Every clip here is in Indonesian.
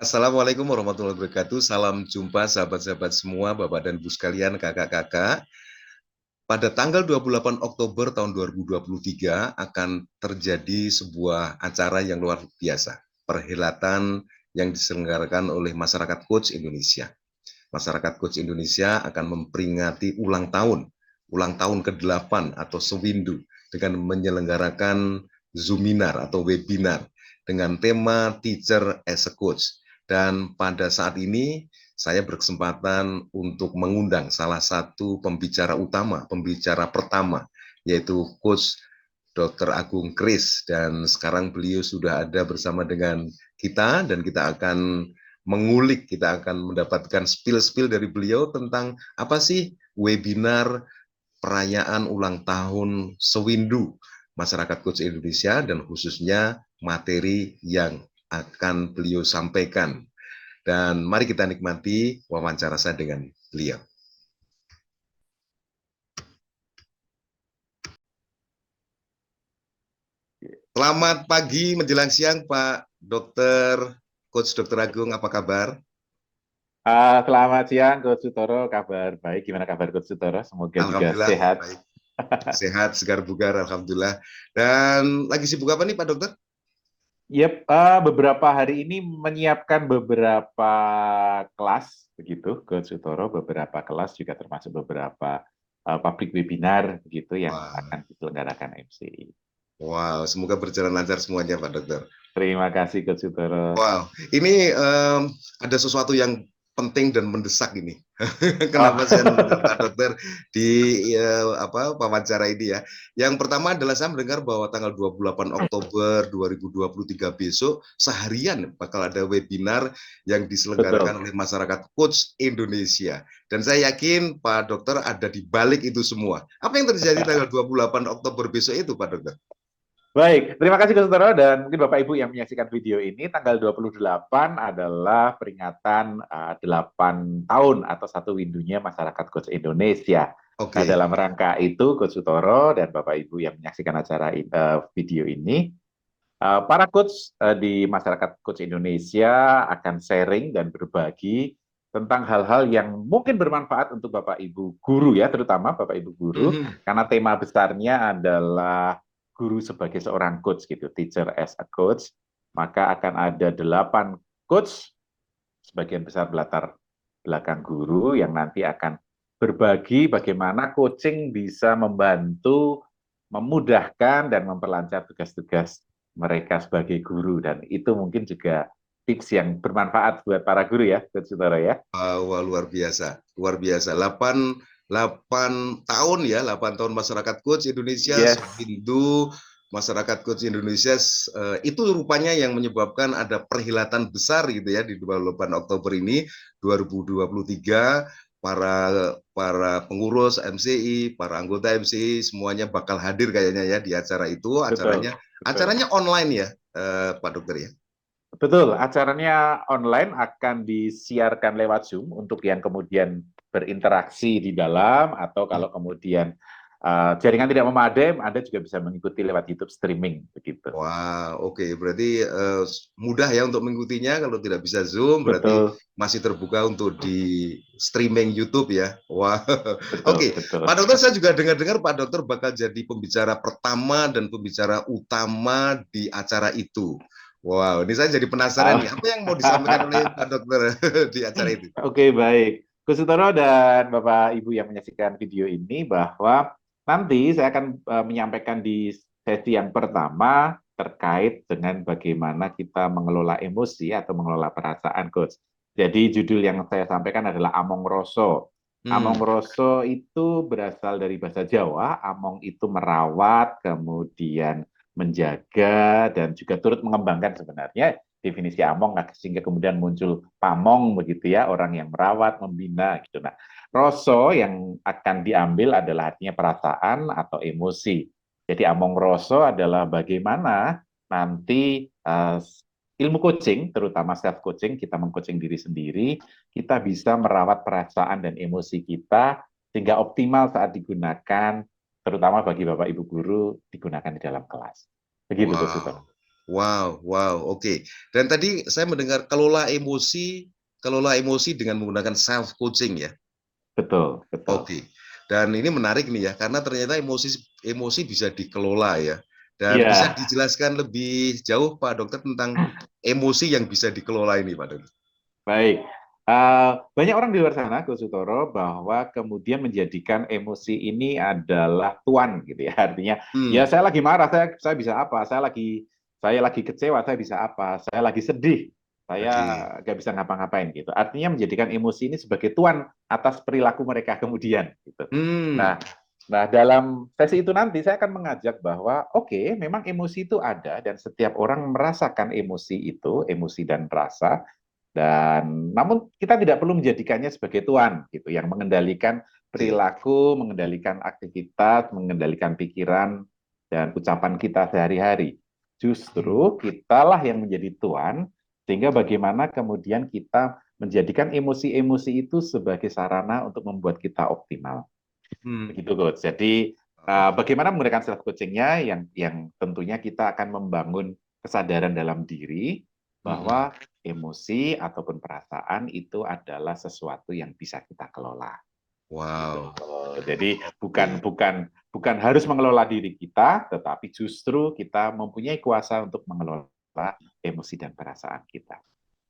Assalamualaikum warahmatullahi wabarakatuh. Salam jumpa sahabat-sahabat semua, Bapak dan Ibu sekalian, kakak-kakak. Pada tanggal 28 Oktober tahun 2023 akan terjadi sebuah acara yang luar biasa. Perhelatan yang diselenggarakan oleh Masyarakat Coach Indonesia. Masyarakat Coach Indonesia akan memperingati ulang tahun ke-8 atau Sewindu dengan menyelenggarakan Zoominar atau webinar dengan tema Teacher as a Coach. Dan pada saat ini saya berkesempatan untuk mengundang salah satu pembicara pertama, yaitu Coach Dr. Agung Kris, dan sekarang beliau sudah ada bersama dengan kita dan kita akan mengulik, kita akan mendapatkan spill-spill dari beliau tentang apa sih webinar perayaan ulang tahun Sewindu Masyarakat Coach Indonesia dan khususnya materi yang akan beliau sampaikan. Dan mari kita nikmati wawancara saya dengan beliau. Selamat pagi menjelang siang Pak Dokter, Coach Dr. Agung, apa kabar? Selamat siang, Coach Sutoro. Kabar baik. Gimana kabar Coach Sutoro? Semoga juga Alhamdulillah sehat. baik, sehat, segar bugar, alhamdulillah. Dan lagi sibuk apa nih Pak Dokter? Yep, beberapa hari ini menyiapkan beberapa kelas, begitu, Coach Sutoro. Beberapa kelas juga termasuk beberapa public webinar, begitu, yang Wah, akan diselenggarakan MCI. wow, semoga berjalan lancar semuanya Pak Dokter. Terima kasih, Coach Sutoro. Wow, ini ada sesuatu yang penting dan mendesak ini. Oh. Kenapa saya mengundang Pak Dokter di wawancara ini ya? Yang pertama adalah saya mendengar bahwa tanggal 28 Oktober 2023 besok seharian bakal ada webinar yang diselenggarakan Betul. oleh Masyarakat Coach Indonesia. Dan saya yakin Pak Dokter ada di balik itu semua. Apa yang terjadi tanggal 28 Oktober besok itu Pak Dokter? Baik, terima kasih Coach Sutoro, dan mungkin Bapak Ibu yang menyaksikan video ini, tanggal 28 adalah peringatan 8 tahun atau satu windunya Masyarakat Coach Indonesia. Nah, Oke. dalam rangka itu, Coach Sutoro dan Bapak Ibu yang menyaksikan acara video ini, para coach di Masyarakat Coach Indonesia akan sharing dan berbagi tentang hal-hal yang mungkin bermanfaat untuk Bapak Ibu guru ya, terutama Bapak Ibu guru, Mhm. karena tema besarnya adalah guru sebagai seorang coach gitu, teacher as a coach. Maka akan ada 8 coach, sebagian besar latar belakang guru, yang nanti akan berbagi bagaimana coaching bisa membantu, memudahkan, dan memperlancar tugas-tugas mereka sebagai guru. Dan itu mungkin juga tips yang bermanfaat buat para guru ya, saudara ya. Wah, luar biasa, luar biasa. 8 tahun ya, 8 tahun Masyarakat Coach Indonesia, Yes, Sewindu, Masyarakat Coach Indonesia, itu rupanya yang menyebabkan ada perhelatan besar gitu ya di 28 Oktober ini 2023. Para pengurus MCI, para anggota MCI semuanya bakal hadir kayaknya ya di acara itu. betul, Acaranya betul. acaranya online ya, Pak Dokter ya. Betul, acaranya online, akan disiarkan lewat Zoom untuk yang kemudian berinteraksi di dalam, atau kalau kemudian jaringan tidak memadai, Anda juga bisa mengikuti lewat YouTube streaming, begitu. Wah, oke. Berarti mudah ya untuk mengikutinya. Kalau tidak bisa Zoom, berarti Betul, masih terbuka untuk di streaming YouTube ya. Wah, betul, oke. betul. Pak Dokter, saya juga dengar-dengar Pak Dokter bakal jadi pembicara pertama dan pembicara utama di acara itu. Wow, ini saya jadi penasaran nih. Apa yang mau disampaikan oleh Pak Dokter di acara itu? Oke, baik. Kusutoro dan Bapak Ibu yang menyaksikan video ini, bahwa nanti saya akan menyampaikan di sesi yang pertama terkait dengan bagaimana kita mengelola emosi atau mengelola perasaan, Coach. Jadi judul yang saya sampaikan adalah Among Roso. Among Hmm, Roso itu berasal dari bahasa Jawa. Among itu merawat, kemudian menjaga, dan juga turut mengembangkan sebenarnya definisi among, sehingga kemudian muncul pamong begitu ya, orang yang merawat, membina gitu. Nah, roso yang akan diambil adalah artinya perasaan atau emosi. Jadi among roso adalah bagaimana nanti ilmu coaching, terutama self coaching, kita mengcoaching diri sendiri, kita bisa merawat perasaan dan emosi kita sehingga optimal saat digunakan, terutama bagi Bapak Ibu guru, digunakan di dalam kelas. Begitu, Gus wow. Suter. Wow, wow, oke. Dan tadi saya mendengar kelola emosi dengan menggunakan self coaching ya. Betul, betul. Oke. Dan ini menarik nih ya, karena ternyata emosi emosi bisa dikelola ya. Dan bisa Iya, dijelaskan lebih jauh Pak Dokter tentang emosi yang bisa dikelola ini Pak Dokter. baik. Banyak orang di luar sana, Coach Sutoro, bahwa kemudian menjadikan emosi ini adalah tuan, gitu ya. Artinya, ya Hmm, saya lagi marah, saya bisa apa? Saya lagi kecewa, saya bisa apa? Saya lagi sedih, saya oke. nggak bisa ngapa-ngapain gitu. Artinya menjadikan emosi ini sebagai tuan atas perilaku mereka kemudian, gitu. Hmm, Nah, nah dalam sesi itu nanti saya akan mengajak bahwa, oke, memang emosi itu ada dan setiap orang merasakan emosi itu, emosi dan rasa. Dan namun kita tidak perlu menjadikannya sebagai tuan gitu yang mengendalikan oke. perilaku, mengendalikan aktivitas, mengendalikan pikiran dan ucapan kita sehari-hari. Hmm, Justru kitalah yang menjadi tuan sehingga bagaimana kemudian kita menjadikan emosi-emosi itu sebagai sarana untuk membuat kita optimal. hmm. Begitu, Coach. Jadi bagaimana menggunakan self coachingnya yang tentunya kita akan membangun kesadaran dalam diri Hmm. bahwa emosi ataupun perasaan itu adalah sesuatu yang bisa kita kelola. Gitu. Wow, Jadi bukan oke. bukan bukan harus mengelola diri kita, tetapi justru kita mempunyai kuasa untuk mengelola emosi dan perasaan kita.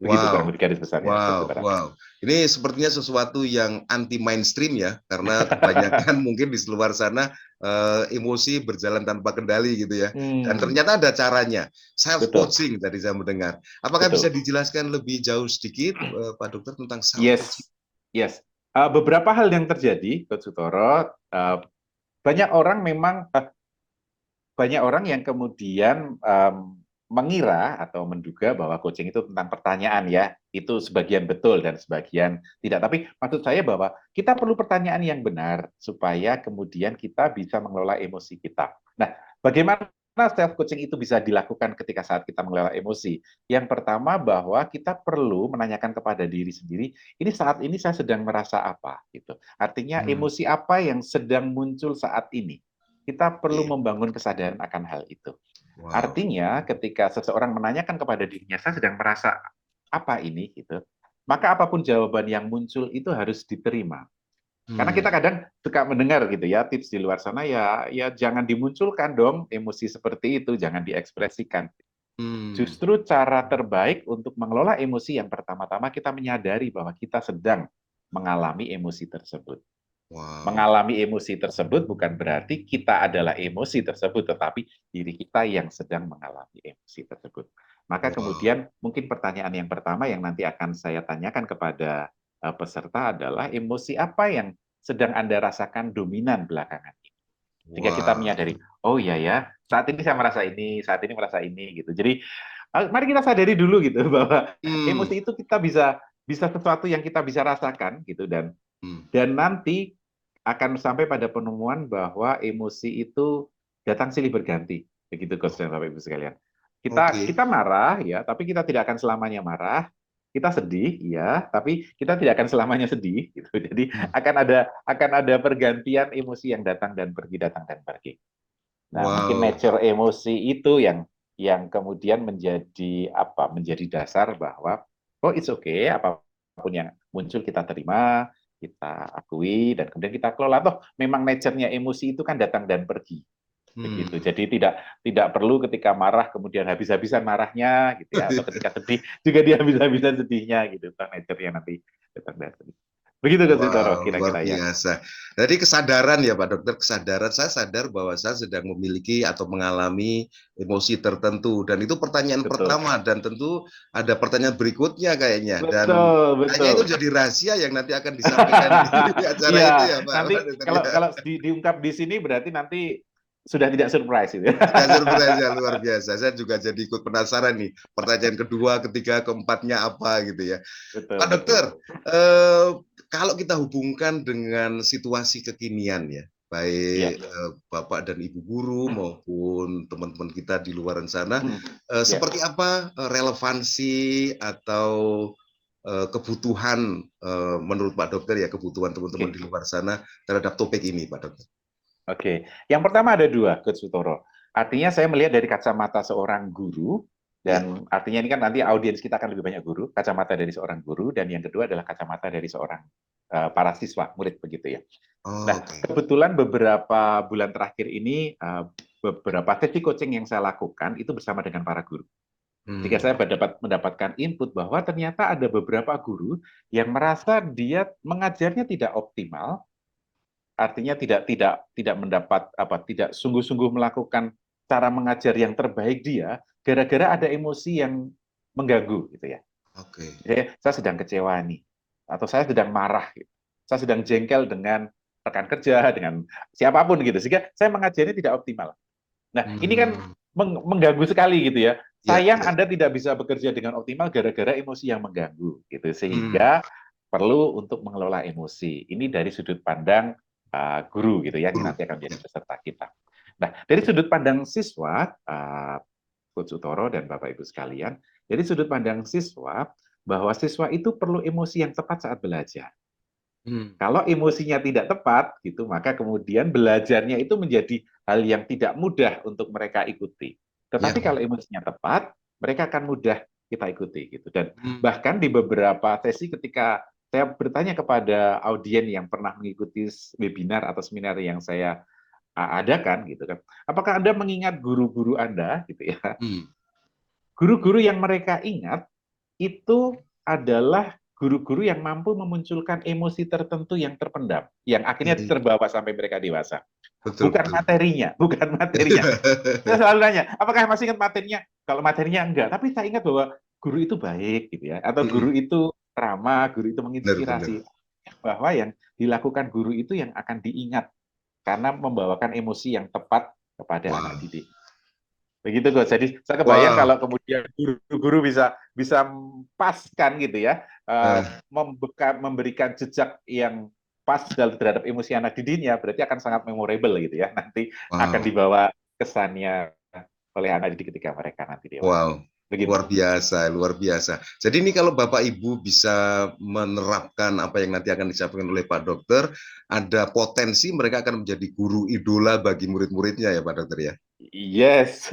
Begitu kurang Wow, lebih garis besarnya, Coach wow, Utara. wow. Ini sepertinya sesuatu yang anti mainstream ya, karena kebanyakan mungkin di luar sana emosi berjalan tanpa kendali gitu ya. Dan Hmm, ternyata ada caranya, self betul, coaching tadi saya mendengar. Apakah bisa betul. dijelaskan lebih jauh sedikit, Pak Dokter tentang self coaching? Yes, yes. Beberapa hal yang terjadi, Coach Sutoro, banyak orang memang banyak orang yang kemudian mengira atau menduga bahwa coaching itu tentang pertanyaan ya, itu sebagian betul dan sebagian tidak. Tapi maksud saya bahwa kita perlu pertanyaan yang benar supaya kemudian kita bisa mengelola emosi kita. Nah, bagaimana self coaching itu bisa dilakukan ketika saat kita mengelola emosi? Yang pertama bahwa kita perlu menanyakan kepada diri sendiri, ini saat ini saya sedang merasa apa gitu. Artinya Hmm, emosi apa yang sedang muncul saat ini. Kita perlu oke. membangun kesadaran akan hal itu. Wow. Artinya, ketika seseorang menanyakan kepada dirinya, saya sedang merasa apa ini, gitu, maka apapun jawaban yang muncul itu harus diterima. Karena kita Hmm, kadang suka mendengar gitu ya, tips di luar sana ya, ya jangan dimunculkan dong emosi seperti itu, jangan diekspresikan. hmm. Justru cara terbaik untuk mengelola emosi yang pertama-tama kita menyadari bahwa kita sedang mengalami emosi tersebut. Wow. Mengalami emosi tersebut bukan berarti kita adalah emosi tersebut, tetapi diri kita yang sedang mengalami emosi tersebut. Maka Wow. kemudian mungkin pertanyaan yang pertama yang nanti akan saya tanyakan kepada peserta adalah emosi apa yang sedang Anda rasakan dominan belakangan ini. Sehingga kita Wow. menyadari, oh iya ya, saat ini saya merasa ini, saat ini merasa ini gitu. Jadi mari kita sadari dulu gitu bahwa Hmm, emosi itu kita bisa bisa sesuatu yang kita bisa rasakan gitu hmm. dan nanti akan sampai pada penemuan bahwa emosi itu datang silih berganti. Begitu Coach dan Bapak Ibu sekalian. Kita Oke. kita marah ya, tapi kita tidak akan selamanya marah. Kita sedih ya, tapi kita tidak akan selamanya sedih gitu. Jadi Hmm. akan ada pergantian emosi yang datang dan pergi. Nah, mungkin Wow. nature emosi itu yang kemudian menjadi apa? Menjadi dasar bahwa oh it's okay, apapun yang muncul kita terima, kita akui dan kemudian kita kelola. Toh memang nature-nya emosi itu kan datang dan pergi. Begitu. Hmm. Jadi tidak perlu ketika marah kemudian habis-habisan marahnya gitu ya atau ketika sedih juga dia habis-habisan sedihnya gitu. Toh nature-nya nanti datang dan pergi. Begitu Coach Toro Wow, luar kira-kira ya. biasa. Jadi kesadaran ya Pak Dokter, kesadaran saya sadar bahwa saya sedang memiliki atau mengalami emosi tertentu dan itu pertanyaan Betul. pertama dan tentu ada pertanyaan berikutnya kayaknya dan Betul, kayaknya betul. itu jadi rahasia yang nanti akan disampaikan di acara Iya, itu ya Pak, nanti Pak Dokter kalau ya. kalau diungkap di sini berarti nanti sudah tidak surprise itu. Tidak surprise ya, luar biasa. Saya juga jadi ikut penasaran nih. Pertanyaan kedua, ketiga, keempatnya apa gitu ya. Betul, Pak Dokter, betul. eh, kalau kita hubungkan dengan situasi kekinian ya, Ya, baik Bapak dan Ibu guru maupun teman-teman kita di luar sana, ya. seperti apa relevansi atau kebutuhan menurut Pak Dokter ya, kebutuhan teman-teman Oke, di luar sana terhadap topik ini, Pak Dokter? oke. Yang pertama ada dua, Coach Sutoro. Artinya saya melihat dari kacamata seorang guru, Ya. dan artinya ini kan nanti audiens kita akan lebih banyak guru, kacamata dari seorang guru, dan yang kedua adalah kacamata dari seorang para siswa, murid begitu ya. Oh, Nah, oke. kebetulan beberapa bulan terakhir ini, beberapa sesi coaching yang saya lakukan itu bersama dengan para guru. Jika Hmm. saya mendapatkan input bahwa ternyata ada beberapa guru yang merasa dia mengajarnya tidak optimal, artinya tidak mendapat apa, tidak sungguh-sungguh melakukan cara mengajar yang terbaik dia, gara-gara ada emosi yang mengganggu gitu ya. Oke. Saya sedang kecewa nih, atau saya sedang marah, gitu. Saya sedang jengkel dengan rekan kerja, dengan siapapun gitu, sehingga saya mengajarnya tidak optimal. Nah, ini kan Hmm. mengganggu sekali gitu ya. Ya, Sayang ya. Anda tidak bisa bekerja dengan optimal gara-gara emosi yang mengganggu gitu. Hmm. Sehingga perlu untuk mengelola emosi. Ini dari sudut pandang guru gitu ya, yang Guru. nanti akan menjadi Ya. peserta kita. Nah, dari sudut pandang siswa, Coach Utoro dan Bapak Ibu sekalian, dari sudut pandang siswa, bahwa siswa itu perlu emosi yang tepat saat belajar. Hmm. Kalau emosinya tidak tepat, gitu, maka kemudian belajarnya itu menjadi hal yang tidak mudah untuk mereka ikuti. Ya. Tetapi kalau emosinya tepat, mereka akan mudah kita ikuti, gitu. Dan Hmm. bahkan di beberapa sesi ketika saya bertanya kepada audien yang pernah mengikuti webinar atau seminar yang saya adakan, gitu kan, apakah Anda mengingat guru-guru Anda, gitu ya? Hmm. Guru-guru yang mereka ingat itu adalah guru-guru yang mampu memunculkan emosi tertentu yang terpendam, yang akhirnya Hmm. terbawa sampai mereka dewasa. Betul, Bukan betul. materinya, bukan materinya. Saya selalu nanya, apakah masih ingat materinya? Kalau materinya enggak, tapi saya ingat bahwa guru itu baik, gitu ya, atau Hmm. guru itu ramah, guru itu Benar, benar. menginspirasi. Bahwa yang dilakukan guru itu yang akan diingat karena membawakan emosi yang tepat kepada anak Wow. didik. Begitu kok. Jadi saya kebayang Wow. kalau kemudian guru-guru bisa bisa paskan gitu ya, Eh, memberikan jejak yang pas terhadap emosi anak didiknya, berarti akan sangat memorable gitu ya. Nanti akan wow. dibawa kesannya oleh anak didik ketika mereka nanti dewasa. Wow, Begitu. luar biasa, luar biasa. Jadi ini kalau Bapak Ibu bisa menerapkan apa yang nanti akan disampaikan oleh Pak Dokter, ada potensi mereka akan menjadi guru idola bagi murid-muridnya ya Pak Dokter ya. Yes,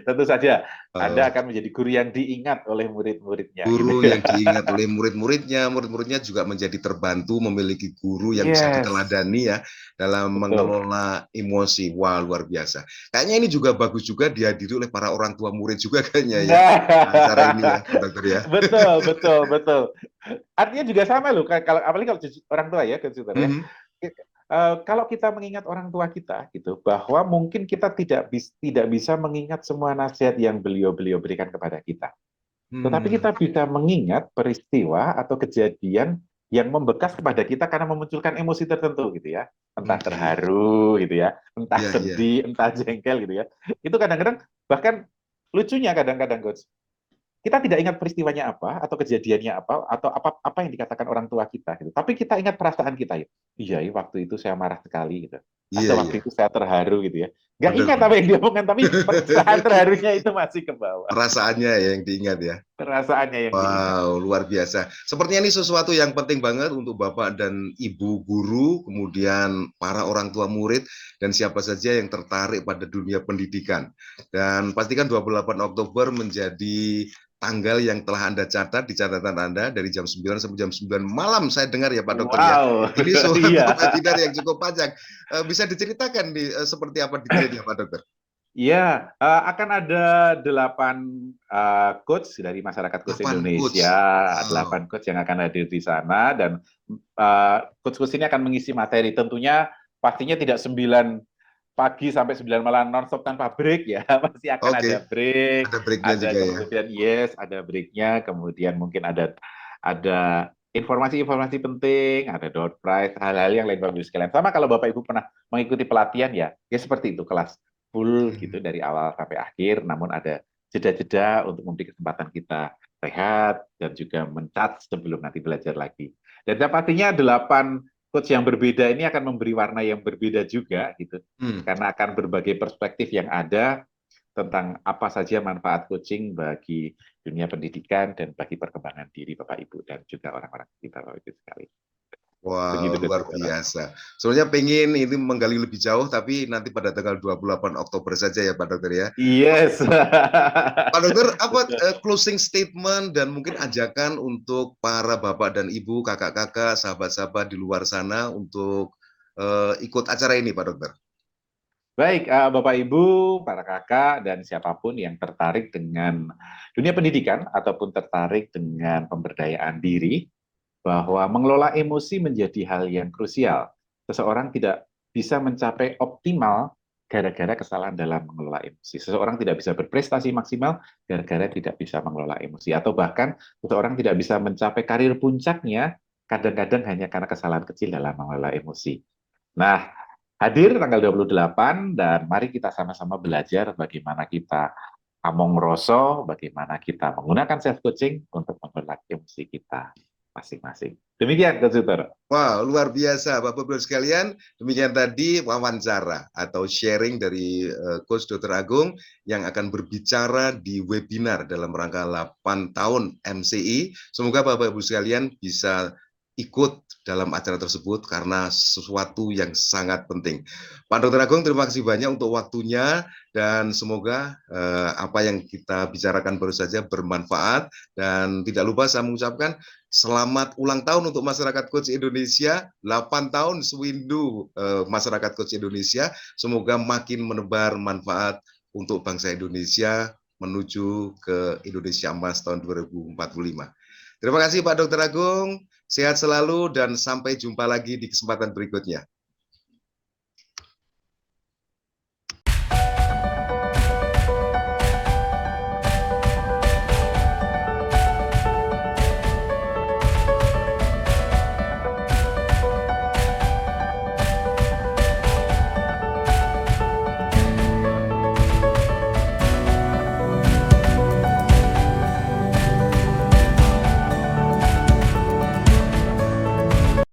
tentu saja Anda Eh, akan menjadi guru yang diingat oleh murid-muridnya gitu Guru ya. yang diingat oleh murid-muridnya, murid-muridnya juga menjadi terbantu memiliki guru yang bisa Yes, diteladani ya dalam betul. mengelola emosi. Wah, luar biasa. Kayaknya ini juga bagus juga dihadiri oleh para orang tua murid juga kayaknya ya. Nah, Acara ini ya, Pak Dokter ya. betul, betul, betul. Artinya juga sama loh, kalau apalagi kalau orang tua ya, consumer ya. Mhm. Kalau kita mengingat orang tua kita gitu, bahwa mungkin kita tidak bisa mengingat semua nasihat yang beliau-beliau berikan kepada kita. Tetapi Hmm. kita bisa mengingat peristiwa atau kejadian yang membekas kepada kita karena memunculkan emosi tertentu gitu ya. Entah Oke. terharu gitu ya, entah Iya, iya. sedih, entah jengkel gitu ya. Itu kadang-kadang bahkan lucunya kadang-kadang coach, kita tidak ingat peristiwanya apa atau kejadiannya apa atau apa yang dikatakan orang tua kita gitu. Tapi kita ingat perasaan kita ya. Iya, ya, waktu itu saya marah sekali gitu. Iya, Atau iya. waktu itu saya terharu gitu ya. Nggak Benar, ingat apa benar. yang diomongkan, tapi perasaan terharunya itu masih ke bawah. Perasaannya ya yang diingat ya. Perasaannya yang diingat. Wow, luar biasa. Sepertinya ini sesuatu yang penting banget untuk Bapak dan Ibu guru, kemudian para orang tua murid, dan siapa saja yang tertarik pada dunia pendidikan. Dan pastikan 28 Oktober menjadi tanggal yang telah Anda catat di catatan Anda dari jam 9 sampai jam 9 malam saya dengar ya Pak Dokter ya. Wow, Ini suatu iya. webinar yang cukup panjang. Bisa diceritakan seperti apa detailnya Pak Dokter? Iya, akan ada 8 coach dari masyarakat coach 8 Indonesia, coach. 8 Wow. coach yang akan hadir di sana, dan coach-coach ini akan mengisi materi. Tentunya pastinya tidak 9 pagi sampai 9 malam nonstop tanpa break ya. Pasti akan Oke, ada break, ada breaknya ada juga ya. kemudian yes, ada breaknya, kemudian mungkin ada informasi-informasi penting, ada door prize, hal-hal yang lain Bapak Ibu sekalian. Sama kalau Bapak Ibu pernah mengikuti pelatihan ya, ya seperti itu, kelas full gitu dari awal sampai akhir, namun ada jeda-jeda untuk memberi kesempatan kita rehat dan juga mencat sebelum nanti belajar lagi. Dan pastinya 8 coach yang berbeda ini akan memberi warna yang berbeda juga gitu, Hmm. karena akan berbagai perspektif yang ada tentang apa saja manfaat coaching bagi dunia pendidikan dan bagi perkembangan diri Bapak Ibu dan juga orang-orang kita Bapak Ibu sekali. Wah, Begitu, Coach luar Saudara. biasa. Sebenarnya pengen ini menggali lebih jauh, tapi nanti pada tanggal 28 Oktober saja ya Pak Dokter ya. Yes. Pak Dokter, apa Betul. closing statement dan mungkin ajakan untuk para bapak dan ibu, kakak-kakak, sahabat-sahabat di luar sana untuk ikut acara ini, Pak Dokter? Baik, Bapak Ibu, para kakak, dan siapapun yang tertarik dengan dunia pendidikan ataupun tertarik dengan pemberdayaan diri, bahwa mengelola emosi menjadi hal yang krusial. Seseorang tidak bisa mencapai optimal gara-gara kesalahan dalam mengelola emosi. Seseorang tidak bisa berprestasi maksimal gara-gara tidak bisa mengelola emosi. Atau bahkan seseorang tidak bisa mencapai karir puncaknya kadang-kadang hanya karena kesalahan kecil dalam mengelola emosi. Nah, hadir tanggal 28 dan mari kita sama-sama belajar bagaimana kita among rosok, bagaimana kita menggunakan self coaching untuk mengelola emosi kita masing-masing. Demikian, Coach Suter. Wah, luar biasa, Bapak-Bapak sekalian. Demikian tadi wawancara atau sharing dari Coach Dr. Agung yang akan berbicara di webinar dalam rangka 8 tahun MCI. Semoga Bapak-Bapak sekalian bisa ikut dalam acara tersebut karena sesuatu yang sangat penting. Pak Dr. Agung, terima kasih banyak untuk waktunya dan semoga apa yang kita bicarakan baru saja bermanfaat dan tidak lupa saya mengucapkan selamat ulang tahun untuk masyarakat Coach Indonesia, 8 tahun sewindu masyarakat Coach Indonesia. Semoga makin menebar manfaat untuk bangsa Indonesia menuju ke Indonesia Emas tahun 2045. Terima kasih Pak Dr. Agung, sehat selalu dan sampai jumpa lagi di kesempatan berikutnya.